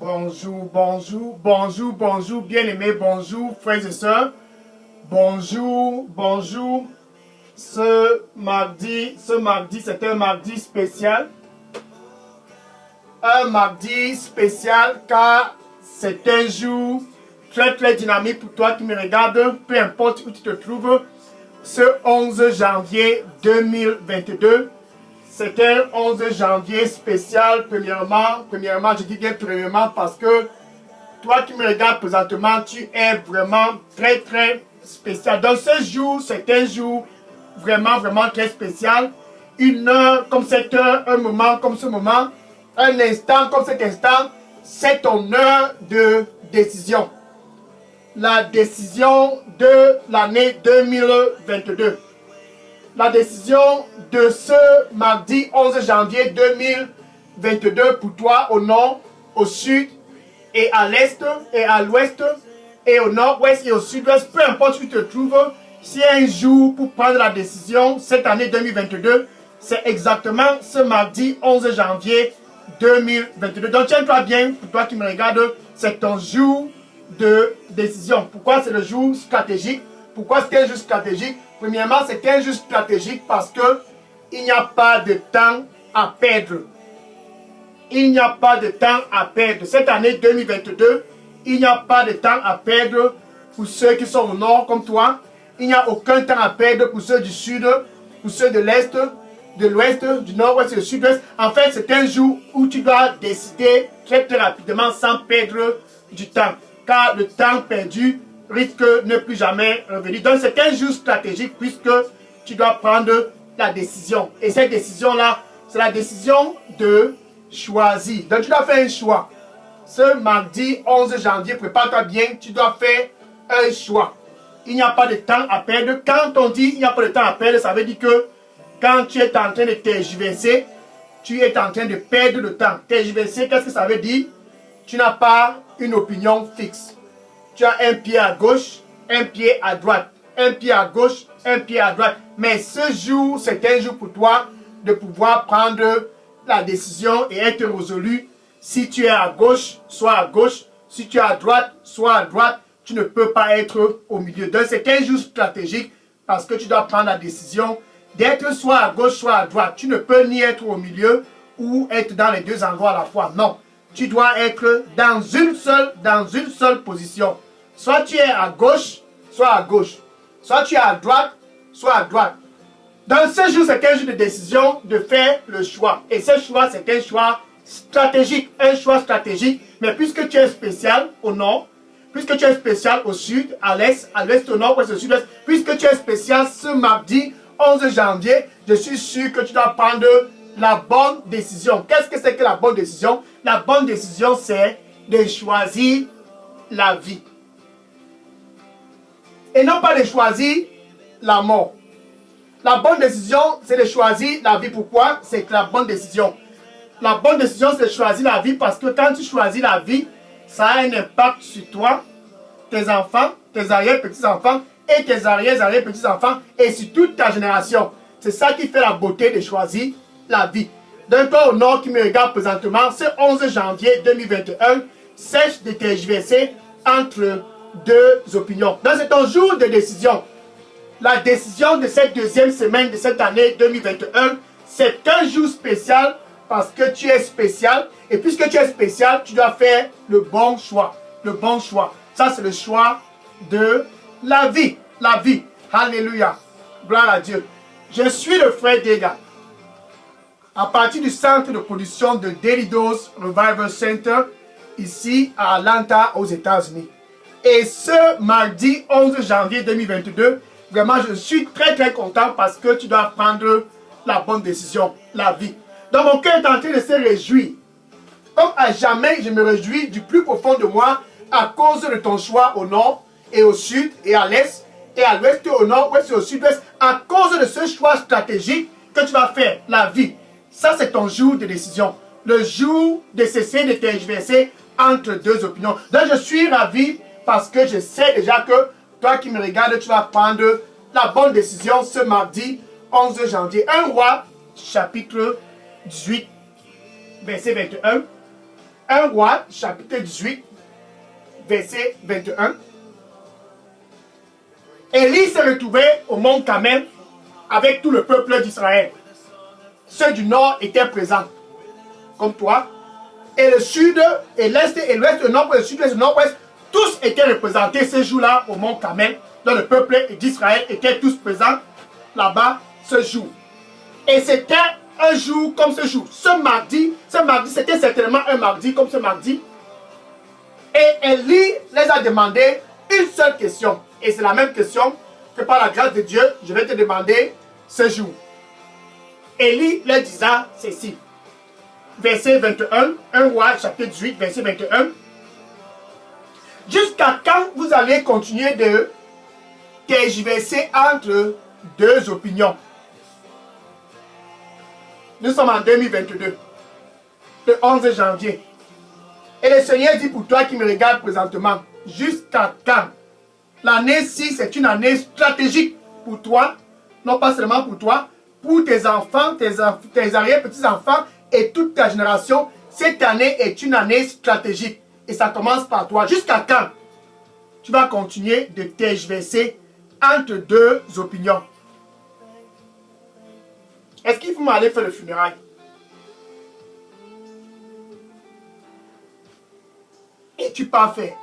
Bonjour, bonjour, bonjour, bonjour, bien-aimés, bonjour, frères et sœurs. Bonjour, bonjour. Ce mardi, c'est un mardi spécial. Un mardi spécial car c'est un jour très dynamique pour toi qui me regarde, peu importe où tu te trouves. Ce 11 janvier 2022. C'est un 11 janvier spécial, premièrement, je dis bien premièrement parce que toi qui me regardes présentement, tu es vraiment très spécial. Dans ce jour, c'est un jour vraiment très spécial. Une heure comme cette heure, un moment comme ce moment, un instant comme cet instant, c'est ton heure de décision. La décision de l'année 2022. La décision de ce mardi 11 janvier 2022 pour toi au nord, au sud et à l'est et à l'ouest et au nord-ouest et au sud-ouest, peu importe où tu te trouves, c'est un jour pour prendre la décision cette année 2022. C'est exactement ce mardi 11 janvier 2022. Donc tiens-toi bien, pour toi qui me regardes, c'est ton jour de décision. Pourquoi c'est le jour stratégique? Pourquoi c'est un jour stratégique? Premièrement, c'est un jour stratégique parce que il n'y a pas de temps à perdre. Il n'y a pas de temps à perdre. Cette année 2022, il n'y a pas de temps à perdre pour ceux qui sont au nord comme toi. Il n'y a aucun temps à perdre pour ceux du sud, pour ceux de l'est, de l'ouest, du nord-ouest et du sud-ouest. En fait, c'est un jour où tu dois décider très rapidement sans perdre du temps. Car le temps perdu risque de ne plus jamais revenir. Donc c'est un jour stratégique puisque tu dois prendre la décision. Et cette décision-là, c'est la décision de choisir. Donc tu dois faire un choix. Ce mardi 11 janvier, prépare-toi bien, tu dois faire un choix. Il n'y a pas de temps à perdre. Quand on dit il n'y a pas de temps à perdre, ça veut dire que quand tu es en train de tergiverser, tu es en train de perdre le temps. Tergiverser, qu'est-ce que ça veut dire? Tu n'as pas une opinion fixe. Tu as un pied à gauche, un pied à droite. Un pied à gauche, un pied à droite. Mais ce jour, c'est un jour pour toi de pouvoir prendre la décision et être résolu. Si tu es à gauche, sois à gauche. Si tu es à droite, sois à droite. Tu ne peux pas être au milieu. Donc c'est un jour stratégique parce que tu dois prendre la décision d'être soit à gauche, soit à droite. Tu ne peux ni être au milieu ou être dans les deux endroits à la fois. Non. Tu dois être dans une seule position. Soit tu es à gauche, soit à gauche. Soit tu es à droite, soit à droite. Dans ce jour, c'est un jour de décision de faire le choix. Et ce choix, c'est un choix stratégique. Un choix stratégique. Mais puisque tu es spécial au nord, puisque tu es spécial au sud, à l'est, au nord, ouest, au sud-ouest, puisque tu es spécial ce mardi 11 janvier, je suis sûr que tu dois prendre la bonne décision. Qu'est-ce que c'est que la bonne décision? La bonne décision, c'est de choisir la vie. Et non pas de choisir la mort. La bonne décision, c'est de choisir la vie. Pourquoi? C'est la bonne décision. La bonne décision, c'est de choisir la vie parce que quand tu choisis la vie, ça a un impact sur toi, tes enfants, tes arrière-petits-enfants et tes arrière-petits-enfants et sur toute ta génération. C'est ça qui fait la beauté de choisir la vie. Donc toi au nord qui me regarde présentement, ce 11 janvier 2021, sèche de tergiverser entre deux opinions. Donc c'est ton jour de décision. La décision de cette deuxième semaine de cette année 2021, c'est un jour spécial parce que tu es spécial. Et puisque tu es spécial, tu dois faire le bon choix. Le bon choix. Ça, c'est le choix de la vie. La vie. Alléluia. Gloire à Dieu. Je suis le frère Dega. À partir du centre de production de Daily Dose Revival Center, ici à Atlanta, aux États-Unis. Et ce mardi 11 janvier 2022, vraiment, je suis très content parce que tu dois prendre la bonne décision, la vie. Donc, mon cœur est en train de se réjouir. Comme à jamais, je me réjouis du plus profond de moi à cause de ton choix au nord et au sud et à l'est et à l'ouest et au nord, ouest et au sud-ouest, à cause de ce choix stratégique que tu vas faire, la vie. Ça, c'est ton jour de décision. Le jour de cesser de tergiverser entre deux opinions. Donc, je suis ravi parce que je sais déjà que toi qui me regardes, tu vas prendre la bonne décision ce mardi 11 janvier. 1 Roi, chapitre 18, verset 21. 1 Roi, chapitre 18, verset 21. Élie s'est retrouvé au mont Carmel avec tout le peuple d'Israël. Ceux du nord étaient présents, comme toi. Et le sud, et l'est, et l'ouest, le nord, le sud, le nord-ouest, tous étaient représentés ce jour-là au mont Carmel. Donc le peuple d'Israël était tous présents là-bas ce jour. Et c'était un jour comme ce jour. Ce mardi, c'était certainement un mardi comme ce mardi. Et Élie les a demandé une seule question. Et c'est la même question que par la grâce de Dieu, je vais te demander ce jour. Élie leur disa ceci. Verset 21, 1 Roi, chapitre 18, verset 21. Jusqu'à quand vous allez continuer de tergiverser entre deux opinions? Nous sommes en 2022, le 11 janvier. Et le Seigneur dit pour toi qui me regarde présentement, jusqu'à quand? L'année-ci, c'est une année stratégique pour toi, non pas seulement pour toi, pour tes enfants, tes arrière-petits-enfants et toute ta génération. Cette année est une année stratégique. Et ça commence par toi. Jusqu'à quand tu vas continuer de tergiverser entre deux opinions? Est-ce qu'il faut aller faire le funérail? Et tu pars faire.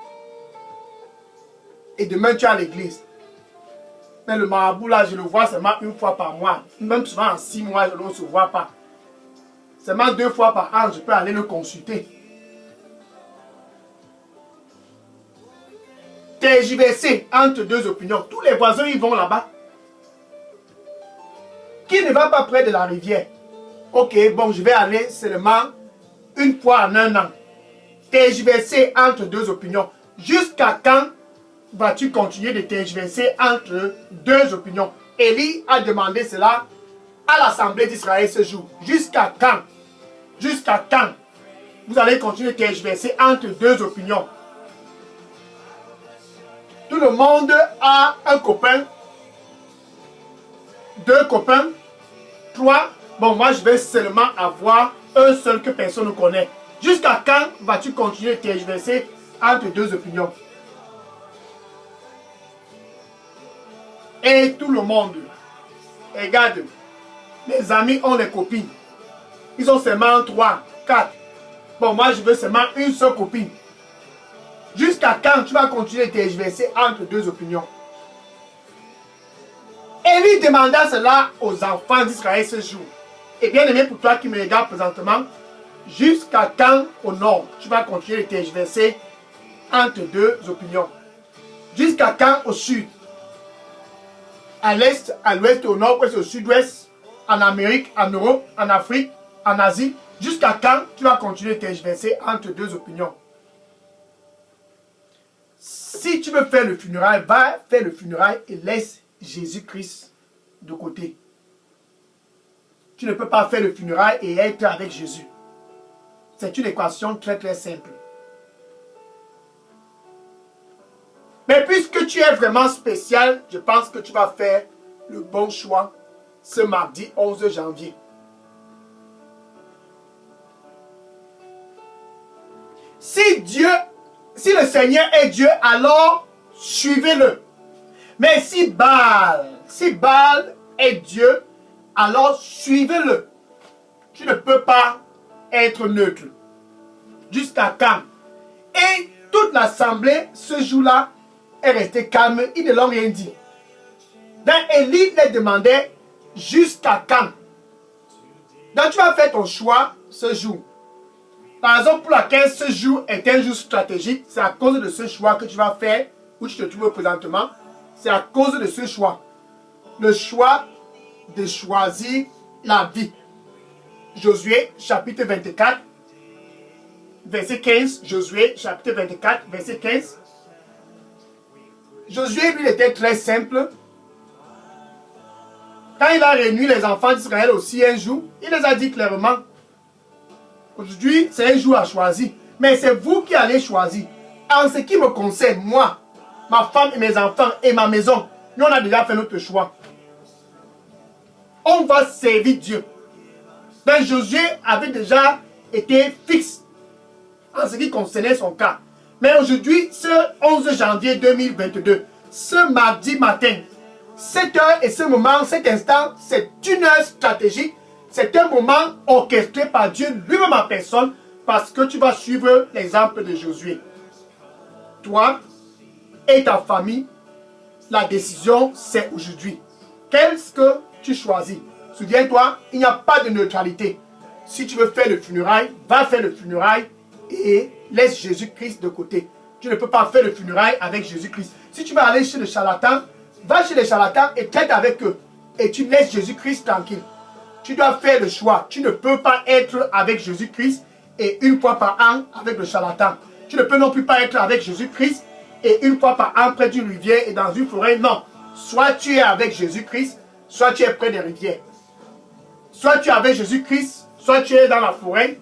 Et demain tu es à l'église. Mais le marabout là, je le vois seulement une fois par mois. Même souvent en 6 mois, je ne le vois pas. Seulement 2 fois par an, je peux aller le consulter. Tergiverser entre deux opinions. Tous les voisins, ils vont là-bas. Qui ne va pas près de la rivière? Ok, bon, je vais aller seulement une fois en un an. Tergiverser entre deux opinions. Jusqu'à quand vas-tu continuer de tergiverser entre deux opinions? Élie a demandé cela à l'Assemblée d'Israël ce jour. Jusqu'à quand? Jusqu'à quand vous allez continuer de tergiverser entre deux opinions? Tout le monde a un copain, 2 copains, 3. Bon, moi je vais seulement avoir un seul que personne ne connaît. Jusqu'à quand vas-tu continuer de tergiverser entre deux opinions? Et tout le monde, regarde, mes amis ont des copines. Ils ont seulement 3, 4. Bon, moi je veux seulement une seule copine. Jusqu'à quand tu vas continuer de tergiverser entre deux opinions? Élie demanda cela aux enfants d'Israël ce jour. Et bien aimé pour toi qui me regarde présentement, jusqu'à quand au nord tu vas continuer de tergiverser entre deux opinions? Jusqu'à quand au sud? À l'est, à l'ouest, au nord, au sud-ouest, en Amérique, en Europe, en Afrique, en Asie. Jusqu'à quand tu vas continuer de tergiverser entre deux opinions? Si tu veux faire le funérail, va faire le funérail et laisse Jésus-Christ de côté. Tu ne peux pas faire le funérail et être avec Jésus. C'est une équation très très simple. Mais puisque tu es vraiment spécial, je pense que tu vas faire le bon choix ce mardi 11 janvier. Si le Seigneur est Dieu, alors suivez-le. Mais si Baal est Dieu, alors suivez-le. Tu ne peux pas être neutre. Jusqu'à quand? Et toute l'assemblée, ce jour-là, est restée calme. Ils ne l'ont rien dit. Donc Élie les demandait jusqu'à quand? Donc tu vas faire ton choix ce jour. La raison pour laquelle ce jour est un jour stratégique, c'est à cause de ce choix que tu vas faire, où tu te trouves présentement. C'est à cause de ce choix. Le choix de choisir la vie. Josué, chapitre 24, verset 15. Josué, chapitre 24, verset 15. Josué, lui, était très simple. Quand il a réuni les enfants d'Israël aussi un jour, il les a dit clairement, aujourd'hui, c'est un jour à choisir. Mais c'est vous qui allez choisir. En ce qui me concerne, moi, ma femme et mes enfants et ma maison, nous on a déjà fait notre choix. On va servir Dieu. Donc Josué avait déjà été fixe. en ce qui concernait son cas. Mais aujourd'hui, ce 11 janvier 2022, ce mardi matin, cette heure et ce moment, cet instant, c'est une heure stratégique. C'est un moment orchestré par Dieu lui-même en personne parce que tu vas suivre l'exemple de Josué. Toi et ta famille, la décision, c'est aujourd'hui. Qu'est-ce que tu choisis? Souviens-toi, il n'y a pas de neutralité. Si tu veux faire le funérail, va faire le funérail et laisse Jésus-Christ de côté. Tu ne peux pas faire le funérail avec Jésus-Christ. Si tu vas aller chez le charlatan, va chez les charlatans et traite avec eux. Et tu laisses Jésus-Christ tranquille. Tu dois faire le choix. Tu ne peux pas être avec Jésus-Christ et une fois par an avec le charlatan. Tu ne peux non plus pas être avec Jésus-Christ et une fois par an près d'une rivière et dans une forêt. Non. Soit tu es avec Jésus-Christ, soit tu es près des rivières. Soit tu es avec Jésus-Christ, soit tu es dans la forêt.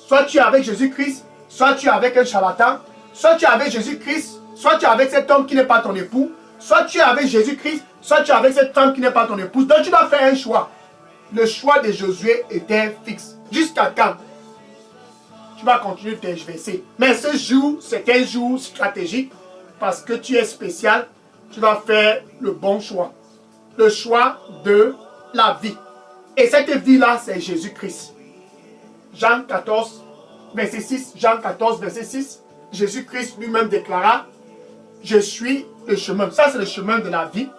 Soit tu es avec Jésus-Christ, soit tu es avec un charlatan. Soit tu es avec Jésus-Christ, soit tu es avec cet homme qui n'est pas ton époux. Soit tu es avec Jésus-Christ, soit tu es avec cette femme qui n'est pas ton épouse. Donc tu dois faire un choix. Le choix de Josué était fixe. Jusqu'à quand? Tu vas continuer de tergiverser. Mais ce jour, c'est un jour stratégique parce que tu es spécial. Tu vas faire le bon choix. Le choix de la vie. Et cette vie-là, c'est Jésus-Christ. Jean 14, verset 6. Jean 14, verset 6. Jésus-Christ lui-même déclara, je suis le chemin. Ça, c'est le chemin de la vie.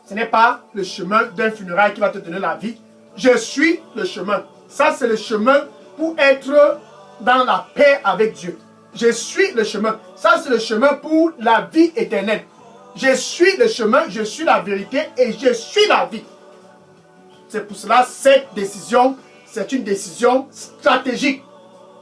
Ce n'est pas le chemin d'un funérail qui va te donner la vie. Je suis le chemin. Ça, c'est le chemin pour être dans la paix avec Dieu. Je suis le chemin. Ça, c'est le chemin pour la vie éternelle. Je suis le chemin, je suis la vérité et je suis la vie. C'est pour cela, cette décision, c'est une décision stratégique.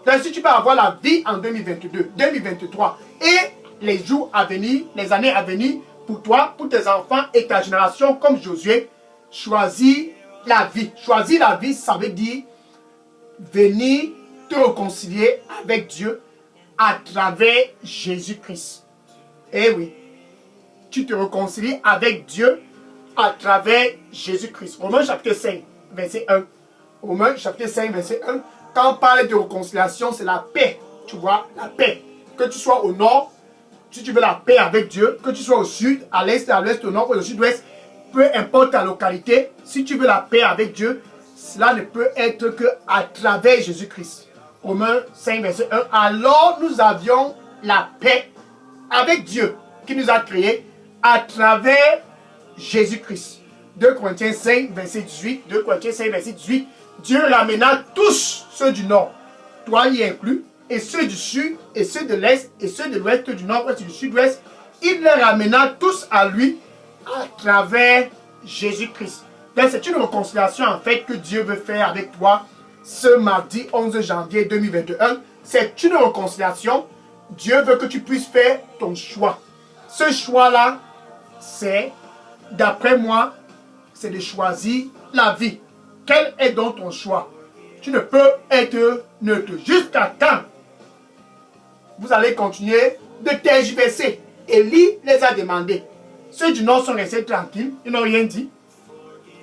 Donc, si tu peux avoir la vie en 2022, 2023 et les jours à venir, les années à venir, pour toi, pour tes enfants et ta génération comme Josué, choisis la vie. Choisir la vie, ça veut dire venir te réconcilier avec Dieu à travers Jésus-Christ. Eh oui, tu te réconcilies avec Dieu à travers Jésus-Christ. Romains chapitre 5, verset 1. Romains chapitre 5, verset 1. Quand on parle de réconciliation, c'est la paix. Tu vois, la paix. Que tu sois au nord, si tu veux la paix avec Dieu, que tu sois au sud, à l'est, à l'ouest, au nord, au sud-ouest, peu importe ta localité, si tu veux la paix avec Dieu, cela ne peut être qu'à travers Jésus-Christ. Romains 5, verset 1. Alors nous avions la paix avec Dieu qui nous a créés à travers Jésus-Christ. 2 Corinthiens 5, verset 18. 2 Corinthiens 5, verset 18. Dieu ramena tous ceux du nord, toi y inclus, et ceux du sud, et ceux de l'est, et ceux de l'ouest, du nord-ouest et du sud-ouest. Il les ramena tous à lui à travers Jésus-Christ. Donc c'est une réconciliation en fait que Dieu veut faire avec toi ce mardi 11 janvier 2021. C'est une réconciliation. Dieu veut que tu puisses faire ton choix. Ce choix-là, c'est, d'après moi, c'est de choisir la vie. Quel est donc ton choix? Tu ne peux être neutre. Jusqu'à quand vous allez continuer de tergiverser? Élie les a demandés. Ceux du nord sont restés tranquilles, ils n'ont rien dit.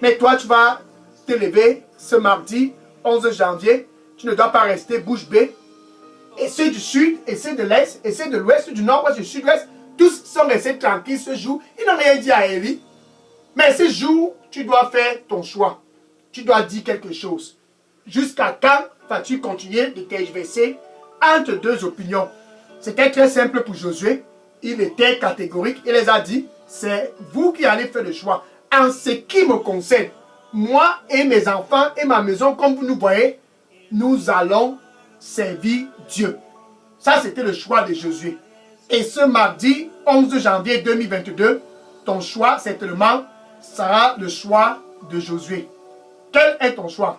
Mais toi, tu vas te lever ce mardi 11 janvier. Tu ne dois pas rester bouche bée. Et ceux du sud, et ceux de l'est, et ceux de l'ouest, du nord-ouest, du sud-ouest, tous sont restés tranquilles ce jour. Ils n'ont rien dit à Élie. Mais ce jour, tu dois faire ton choix. Tu dois dire quelque chose. Jusqu'à quand vas-tu continuer de tergiverser entre deux opinions? C'était très simple pour Josué. Il était catégorique. Il les a dit, c'est vous qui allez faire le choix. En ce qui me concerne, moi et mes enfants et ma maison, comme vous nous voyez, nous allons servir Dieu. Ça, c'était le choix de Josué. Et ce mardi 11 janvier 2022, ton choix, certainement, sera le choix de Josué. Quel est ton choix?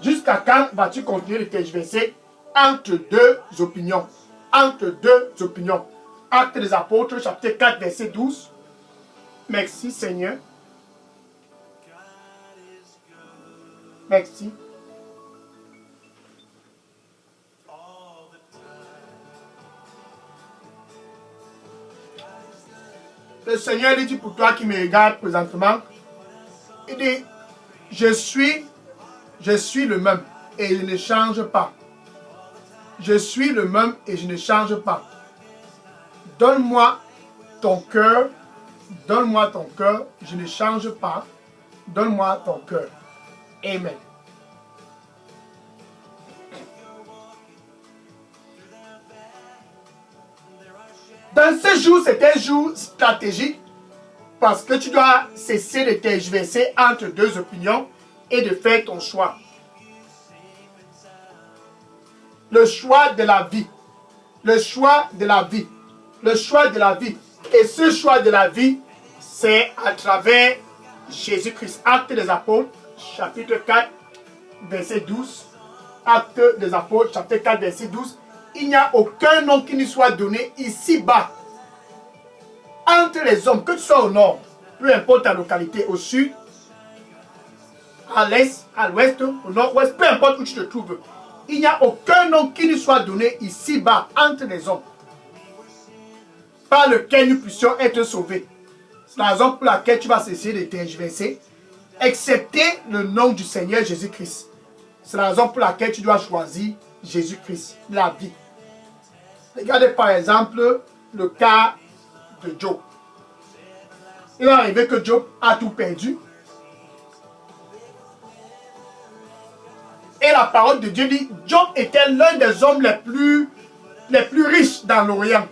Jusqu'à quand vas-tu continuer de tergiverser entre deux opinions? Entre deux opinions. Actes des Apôtres, chapitre 4, verset 12. Merci Seigneur. Merci. Le Seigneur dit pour toi qui me regarde présentement, il dit, je suis le même et il ne change pas. Je suis le même et je ne change pas. Donne-moi ton cœur. Donne-moi ton cœur. Je ne change pas. Donne-moi ton cœur. Amen. Dans ce jour, c'est un jour stratégique parce que tu dois cesser de tergiverser entre deux opinions et de faire ton choix. Le choix de la vie. Le choix de la vie. Le choix de la vie. Et ce choix de la vie, c'est à travers Jésus-Christ. Actes des Apôtres, chapitre 4, verset 12. Actes des Apôtres, chapitre 4, verset 12. Il n'y a aucun nom qui nous soit donné ici-bas. Entre les hommes, que tu sois au nord, peu importe ta localité, au sud, à l'est, à l'ouest, au nord-ouest, peu importe où tu te trouves. Il n'y a aucun nom qui nous soit donné ici-bas, entre les hommes, par lequel nous puissions être sauvés. C'est la raison pour laquelle tu vas cesser de tergiverser, excepté le nom du Seigneur Jésus-Christ. C'est la raison pour laquelle tu dois choisir Jésus-Christ, la vie. Regardez par exemple le cas de Job. Il est arrivé que Job a tout perdu. Et la parole de Dieu dit, Job était l'un des hommes les plus riches dans l'Orient.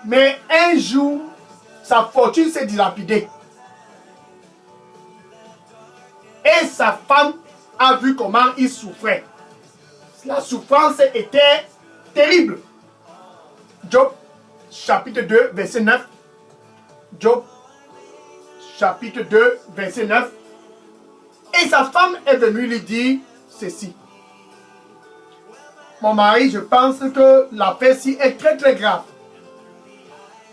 Mais un jour, sa fortune s'est dilapidée. Et sa femme a vu comment il souffrait. La souffrance était terrible. Job, chapitre 2, verset 9. Job, chapitre 2, verset 9. Et sa femme est venue lui dire ceci. Mon mari, je pense que l'affaire-ci est très très grave.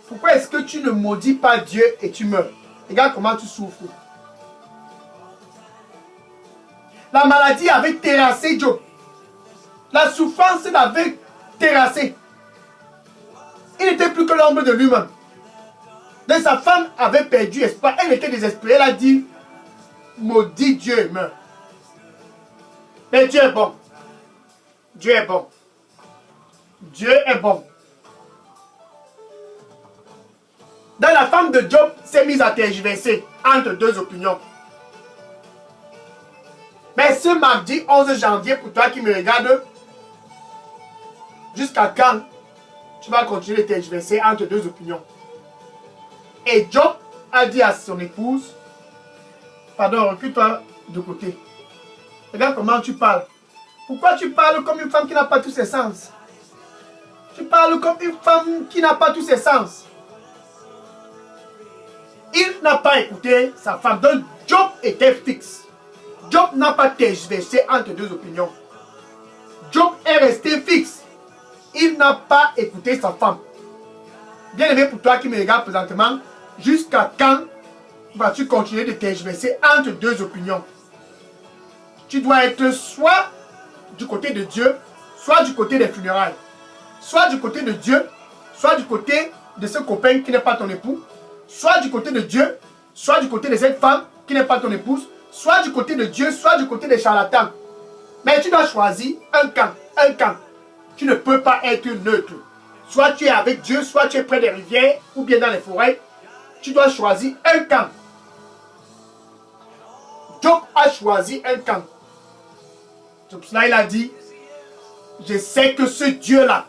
Pourquoi est-ce que tu ne maudis pas Dieu et tu meurs? Regarde comment tu souffres. La maladie avait terrassé Job. La souffrance l'avait terrassé. Il n'était plus que l'ombre de lui-même. Donc sa femme avait perdu espoir. Elle était désespérée. Elle a dit, maudit Dieu et meurt. Mais Dieu est bon. Dieu est bon. Dieu est bon. Donc la femme de Job s'est mise à tergiverser entre deux opinions. Mais ce mardi 11 janvier, pour toi qui me regardes, jusqu'à quand tu vas continuer de tergiverser entre deux opinions? Et Job a dit à son épouse, pardon, recule-toi de côté. Regarde comment tu parles. Pourquoi tu parles comme une femme qui n'a pas tous ses sens? Tu parles comme une femme qui n'a pas tous ses sens. Il n'a pas écouté sa femme. Donc Job était fixe. Job n'a pas tergiversé entre deux opinions. Job est resté fixe. Il n'a pas écouté sa femme. Bien aimé, pour toi qui me regarde présentement, jusqu'à quand vas-tu continuer de tergiverser entre deux opinions? Tu dois être soit du côté de Dieu, soit du côté des funérailles. Soit du côté de Dieu, soit du côté de ce copain qui n'est pas ton époux. Soit du côté de Dieu, soit du côté de cette femme qui n'est pas ton épouse. Soit du côté de Dieu, soit du côté des charlatans. Mais tu dois choisir un camp, un camp. Tu ne peux pas être neutre. Soit tu es avec Dieu, soit tu es près des rivières ou bien dans les forêts. Tu dois choisir un camp. Job a choisi un camp. C'est pour cela qu'il a dit, je sais que ce Dieu-là,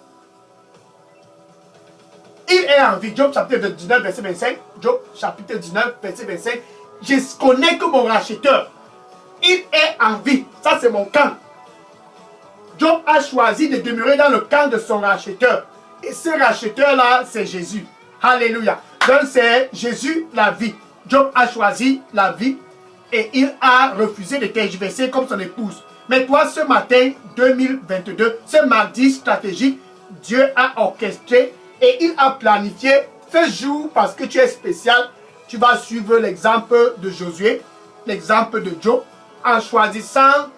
il est en vie. Job chapitre 19, verset 25. Job chapitre 19, verset 25. Je connais que mon racheteur, il est en vie. Ça, c'est mon camp. Job a choisi de demeurer dans le camp de son racheteur. Et ce racheteur-là, c'est Jésus. Alléluia. Donc, c'est Jésus, la vie. Job a choisi la vie et il a refusé de tergiverser comme son épouse. Mais toi, ce matin 2022, ce mardi stratégique, Dieu a orchestré et il a planifié ce jour parce que tu es spécial. Tu vas suivre l'exemple de Josué, l'exemple de Job, en choisissant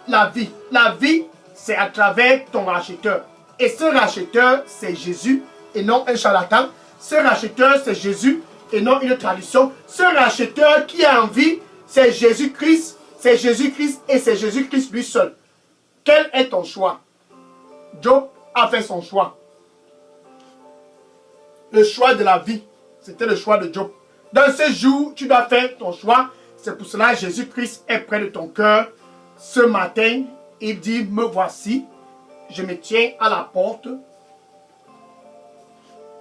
la vie. La vie, c'est à travers ton racheteur. Et ce racheteur, c'est Jésus et non un charlatan. Ce racheteur, c'est Jésus et non une tradition. Ce racheteur qui est en vie, c'est Jésus-Christ. C'est Jésus-Christ et c'est Jésus-Christ lui seul. Quel est ton choix? Job a fait son choix. Le choix de la vie, c'était le choix de Job. Dans ce jour, tu dois faire ton choix. C'est pour cela que Jésus-Christ est près de ton cœur. Ce matin, il dit, me voici, je me tiens à la porte.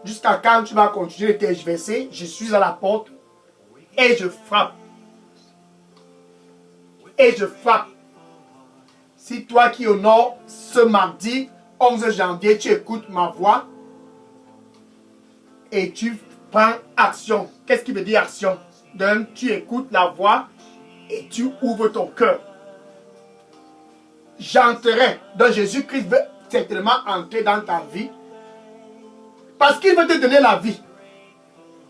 Jusqu'à quand tu vas continuer de tergiverser, je suis à la porte et je frappe. Et je frappe. Si toi qui honores ce mardi 11 janvier, tu écoutes ma voix et tu prends action. Qu'est-ce qui veut dire action? Donc, tu écoutes la voix et tu ouvres ton cœur. J'entrerai. Donc, Jésus-Christ veut certainement entrer dans ta vie parce qu'il veut te donner la vie.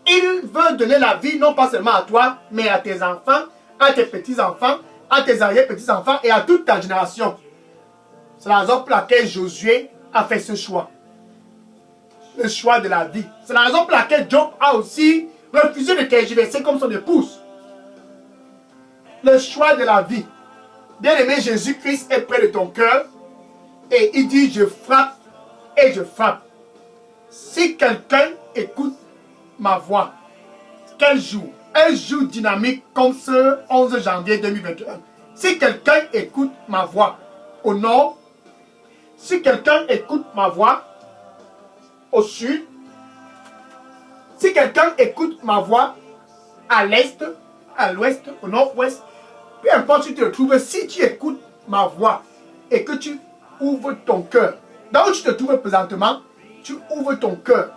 Il veut donner la vie non pas seulement à toi, mais à tes enfants, à tes petits-enfants, à tes arrière-petits-enfants et à toute ta génération. C'est la raison pour laquelle Josué a fait ce choix. Le choix de la vie. C'est la raison pour laquelle Job a aussi refusé de tergiverser comme son épouse. Le choix de la vie. Bien-aimé, Jésus-Christ est près de ton cœur et il dit, je frappe et je frappe. Si quelqu'un écoute ma voix, quel jour? Un jour dynamique comme ce 11 janvier 2021. Si quelqu'un écoute ma voix au nord, si quelqu'un écoute ma voix au sud, si quelqu'un écoute ma voix à l'est, à l'ouest, au nord-ouest, peu importe où tu te trouves, si tu écoutes ma voix et que tu ouvres ton cœur, là où tu te trouves présentement, tu ouvres ton cœur.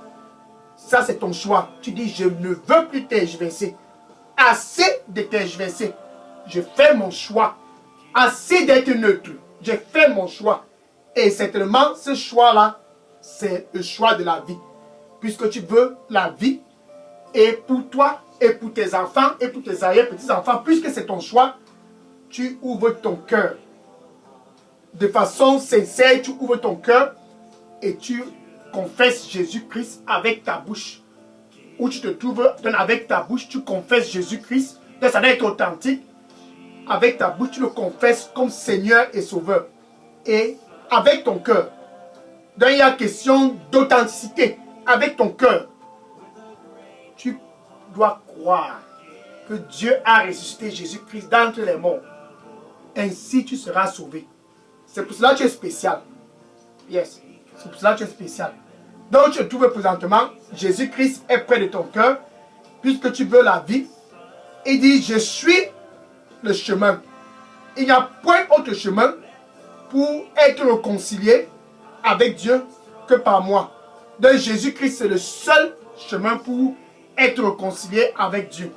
Ça, c'est ton choix. Tu dis, je ne veux plus tergiverser. Assez de tergiverser. Je fais mon choix. Assez d'être neutre. J'ai fait mon choix. Et certainement, ce choix-là, c'est le choix de la vie. Puisque tu veux la vie, et pour toi, et pour tes enfants, et pour tes arrière-petits-enfants, puisque c'est ton choix, tu ouvres ton cœur. De façon sincère, tu ouvres ton cœur et tu confesses Jésus-Christ avec ta bouche. Où tu te trouves, avec ta bouche, tu confesses Jésus-Christ. Ça doit être authentique. Avec ta bouche, tu le confesses comme Seigneur et Sauveur. Et avec ton cœur. Donc il y a question d'authenticité. Avec ton cœur, tu dois croire que Dieu a ressuscité Jésus-Christ d'entre les morts. Ainsi tu seras sauvé. C'est pour cela que tu es spécial. Yes. C'est pour cela que tu es spécial. Donc tu te trouves présentement, Jésus-Christ est près de ton cœur, puisque tu veux la vie. Il dit, je suis le chemin. Il n'y a point autre chemin pour être réconcilié avec Dieu que par moi. Donc Jésus-Christ, c'est le seul chemin pour être réconcilié avec Dieu.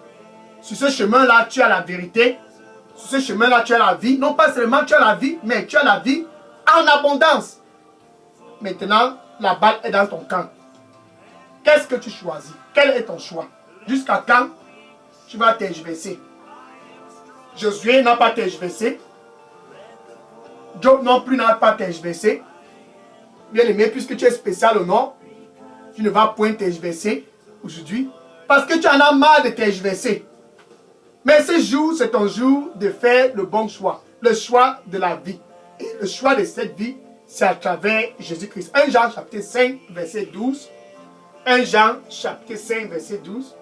Sur ce chemin-là, tu as la vérité. Sur ce chemin-là, tu as la vie. Non pas seulement tu as la vie, mais tu as la vie en abondance. Maintenant, la balle est dans ton camp. Qu'est-ce que tu choisis? Quel est ton choix? Jusqu'à quand tu vas tergiverser? Josué n'a pas tergiversé. Job non plus n'a pas tergiversé. Bien aimé, puisque tu es spécial au nord, tu ne vas point tergiverser aujourd'hui. Parce que tu en as marre de tergiverser. Mais ce jour, c'est ton jour de faire le bon choix. Le choix de la vie. Et le choix de cette vie, c'est à travers Jésus-Christ. 1 Jean chapitre 5, verset 12. 1 Jean chapitre 5, verset 12.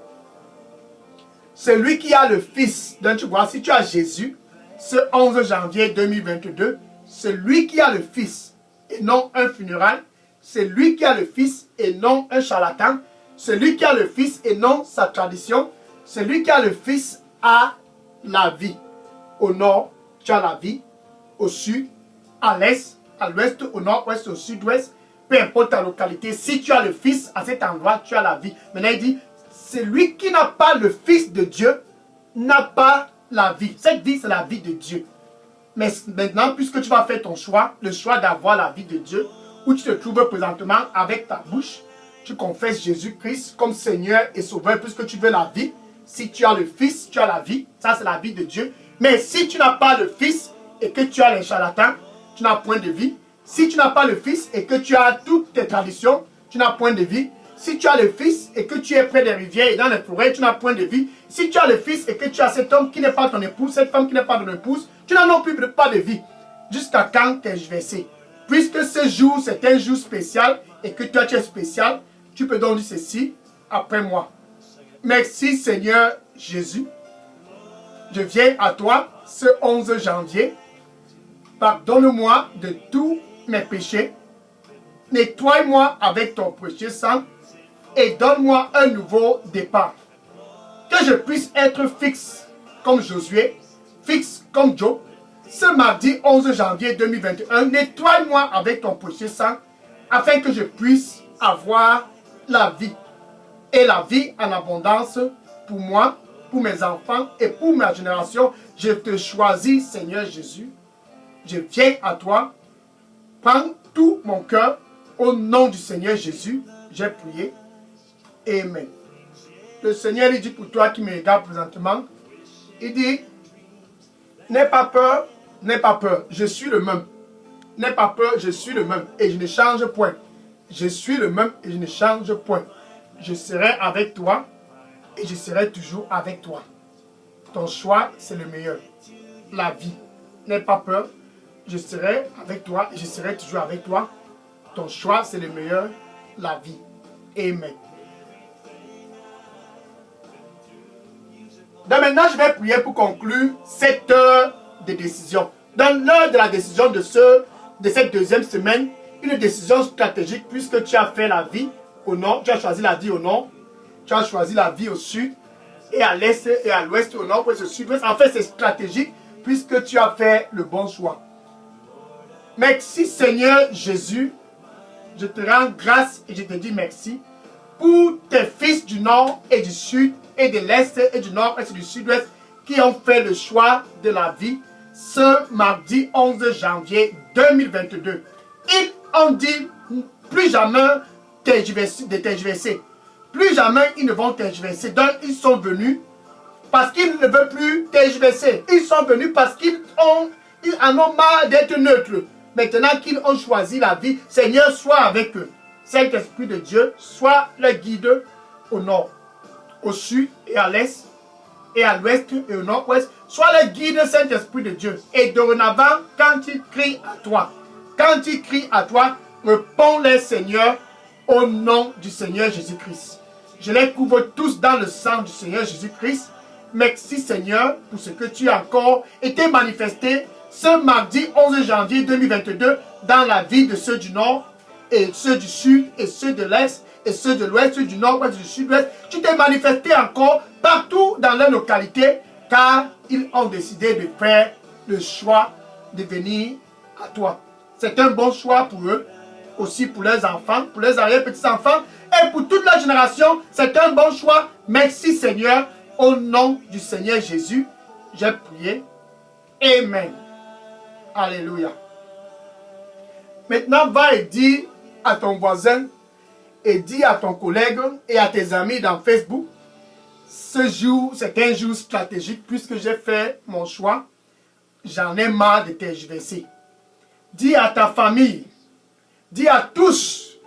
Celui qui a le Fils, donc tu vois, si tu as Jésus, ce 11 janvier 2022, celui qui a le Fils et non un funérail, celui qui a le Fils et non un charlatan, celui qui a le Fils et non sa tradition, celui qui a le Fils a la vie. Au nord, tu as la vie. Au sud, à l'est, à l'ouest, au nord-ouest, au sud-ouest, peu importe ta localité, si tu as le Fils à cet endroit, tu as la vie. Maintenant, il dit, celui qui n'a pas le Fils de Dieu n'a pas la vie. Cette vie, c'est la vie de Dieu. Mais maintenant, puisque tu vas faire ton choix, le choix d'avoir la vie de Dieu, où tu te trouves présentement avec ta bouche, tu confesses Jésus-Christ comme Seigneur et Sauveur, puisque tu veux la vie. Si tu as le Fils, tu as la vie. Ça, c'est la vie de Dieu. Mais si tu n'as pas le Fils et que tu as les charlatans, tu n'as point de vie. Si tu n'as pas le Fils et que tu as toutes tes traditions, tu n'as point de vie. Si tu as le Fils et que tu es près des rivières et dans les forêts, tu n'as point de vie. Si tu as le Fils et que tu as cet homme qui n'est pas ton épouse, cette femme qui n'est pas ton épouse, tu n'as non plus pas de vie. Jusqu'à quand tergiverser? puisque ce jour, c'est un jour spécial et que toi, tu es spécial, tu peux donc dire ceci après moi. Merci Seigneur Jésus. Je viens à toi ce 11 janvier. Pardonne-moi de tous mes péchés. Nettoie-moi avec ton précieux sang et donne-moi un nouveau départ. Que je puisse être fixe comme Josué, fixe comme Job. Ce mardi 11 janvier 2021, nettoie-moi avec ton précieux sang afin que je puisse avoir la vie. Et la vie en abondance pour moi, pour mes enfants et pour ma génération. Je te choisis, Seigneur Jésus. Je viens à toi. Prends tout mon cœur. Au nom du Seigneur Jésus, j'ai prié. Amen. Le Seigneur, il dit pour toi qui me regarde présentement, il dit, n'aie pas peur, n'aie pas peur, je suis le même. N'aie pas peur, je suis le même et je ne change point. Je suis le même et je ne change point. Je serai avec toi et je serai toujours avec toi. Ton choix, c'est le meilleur. La vie. N'aie pas peur, je serai avec toi et je serai toujours avec toi. Ton choix, c'est le meilleur. La vie. Amen. Donc maintenant, je vais prier pour conclure cette heure de décision. Dans l'heure de la décision de cette deuxième semaine, une décision stratégique puisque tu as fait la vie au nord, tu as choisi la vie au nord, tu as choisi la vie au sud, et à l'est et à l'ouest, au nord, ouest, au sud-ouest. En fait, c'est stratégique puisque tu as fait le bon choix. Merci Seigneur Jésus, je te rends grâce et je te dis merci pour tes fils du nord et du sud et de l'est et du nord-est et du sud-ouest qui ont fait le choix de la vie ce mardi 11 janvier 2022. Ils ont dit plus jamais de tergiverser. Plus jamais ils ne vont tergiverser. Donc ils sont venus parce qu'ils ne veulent plus tergiverser. Ils sont venus parce qu'ils en ont marre d'être neutres. Maintenant qu'ils ont choisi la vie, Seigneur, sois avec eux. Saint-Esprit de Dieu, sois le guide au nord, au sud et à l'est, et à l'ouest et au nord-ouest. Sois le guide, Saint-Esprit de Dieu. Et dorénavant, quand ils crient à toi, réponds-les, Seigneur, au nom du Seigneur Jésus-Christ. Je les couvre tous dans le sang du Seigneur Jésus-Christ. Merci, Seigneur, pour ce que tu as encore été manifesté ce mardi 11 janvier 2022 dans la vie de ceux du nord et ceux du sud et ceux de l'est et ceux de l'ouest, ceux du nord-ouest, du sud-ouest. Tu t'es manifesté encore partout dans leur localité car ils ont décidé de faire le choix de venir à toi. C'est un bon choix pour eux, aussi pour leurs enfants, pour leurs arrière-petits-enfants et pour toute la génération. C'est un bon choix. Merci Seigneur. Au nom du Seigneur Jésus, j'ai prié. Amen. Alléluia. Maintenant, va et dis à ton voisin et dis à ton collègue et à tes amis dans Facebook, ce jour, c'est un jour stratégique puisque j'ai fait mon choix. J'en ai marre de tergiverser. Dis à ta famille, dis à tous,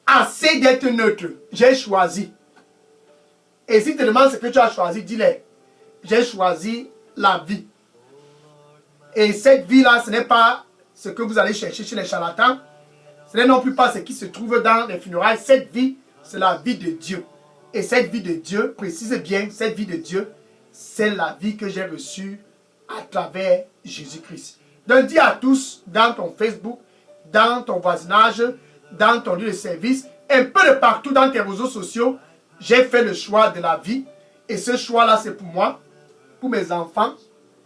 assez d'être neutre. J'ai choisi. Et si tu te demandes ce que tu as choisi, dis-les. J'ai choisi la vie. Et cette vie-là, ce n'est pas ce que vous allez chercher chez les charlatans. Ce n'est non plus pas ce qui se trouve dans les funérailles. Cette vie, c'est la vie de Dieu. Et cette vie de Dieu, précise bien, cette vie de Dieu, c'est la vie que j'ai reçue à travers Jésus-Christ. Donc dis à tous, dans ton Facebook, dans ton voisinage, dans ton lieu de service, un peu de partout dans tes réseaux sociaux, j'ai fait le choix de la vie. Et ce choix-là, c'est pour moi, pour mes enfants,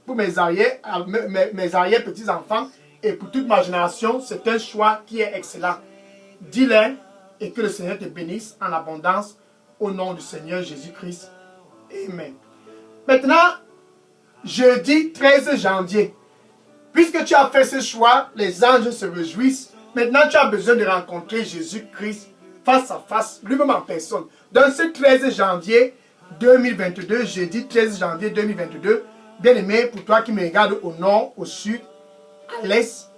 pour mes arrière-petits-enfants et pour toute ma génération. C'est un choix qui est excellent. Dis-le et que le Seigneur te bénisse en abondance au nom du Seigneur Jésus-Christ. Amen. Maintenant, jeudi 13 janvier, puisque tu as fait ce choix, les anges se réjouissent. Maintenant, tu as besoin de rencontrer Jésus-Christ face à face, lui-même en personne. Dans ce 13 janvier 2022, jeudi 13 janvier 2022, bien-aimé, pour toi qui me regardes au nord, au sud, à l'est,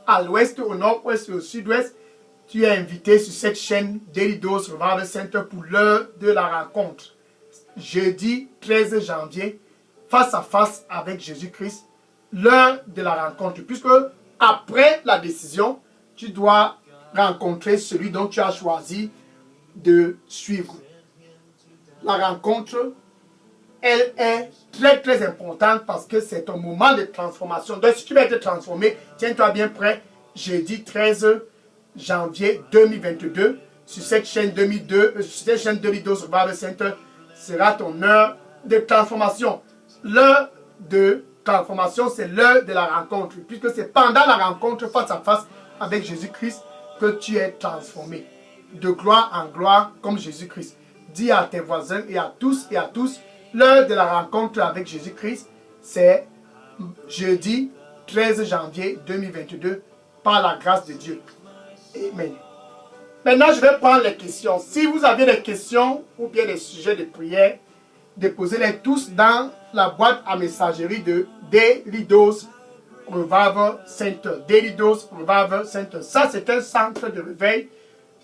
à l'ouest, au nord-ouest et au sud-ouest, tu es invité sur cette chaîne Daily Dose Revival Center pour l'heure de la rencontre. Jeudi 13 janvier, face à face avec Jésus-Christ, l'heure de la rencontre. Puisque après la décision, tu dois rencontrer celui dont tu as choisi de suivre. La rencontre, elle est très très importante parce que c'est un moment de transformation. Donc si tu vas être transformé, tiens-toi bien prêt, jeudi 13 janvier 2022, sur cette chaîne 2012 Revival Center, sera ton heure de transformation. L'heure de transformation, c'est l'heure de la rencontre, puisque c'est pendant la rencontre face à face avec Jésus-Christ que tu es transformé. De gloire en gloire comme Jésus-Christ. Dis à tes voisins et à tous, l'heure de la rencontre avec Jésus-Christ, c'est jeudi 13 janvier 2022, par la grâce de Dieu. Amen. Maintenant, je vais prendre les questions. Si vous avez des questions ou bien des sujets de prière, déposez-les tous dans la boîte à messagerie de Daily Dose Revival Center. Daily Dose Revival Center. Ça, c'est un centre de réveil.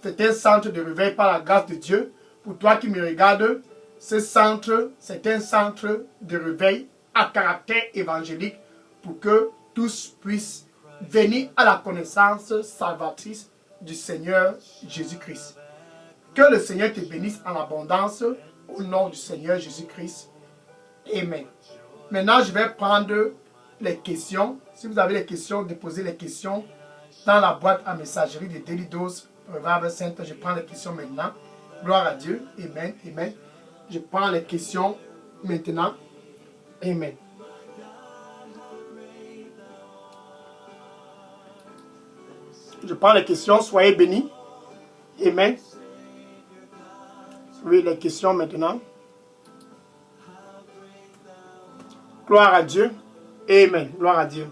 C'est un centre de réveil par la grâce de Dieu. Pour toi qui me regardes, ce centre, c'est un centre de réveil à caractère évangélique pour que tous puissent venir à la connaissance salvatrice du Seigneur Jésus-Christ. Que le Seigneur te bénisse en abondance au nom du Seigneur Jésus-Christ. Amen. Maintenant, je vais prendre les questions. Si vous avez des questions, déposez les questions dans la boîte à messagerie de Daily Dose Revival Center. Je prends les questions maintenant. Gloire à Dieu. Amen. Amen. Je prends les questions maintenant. Amen. Je prends les questions. Soyez bénis. Amen. Oui, les questions maintenant. Gloire à Dieu. Amen. Gloire à Dieu.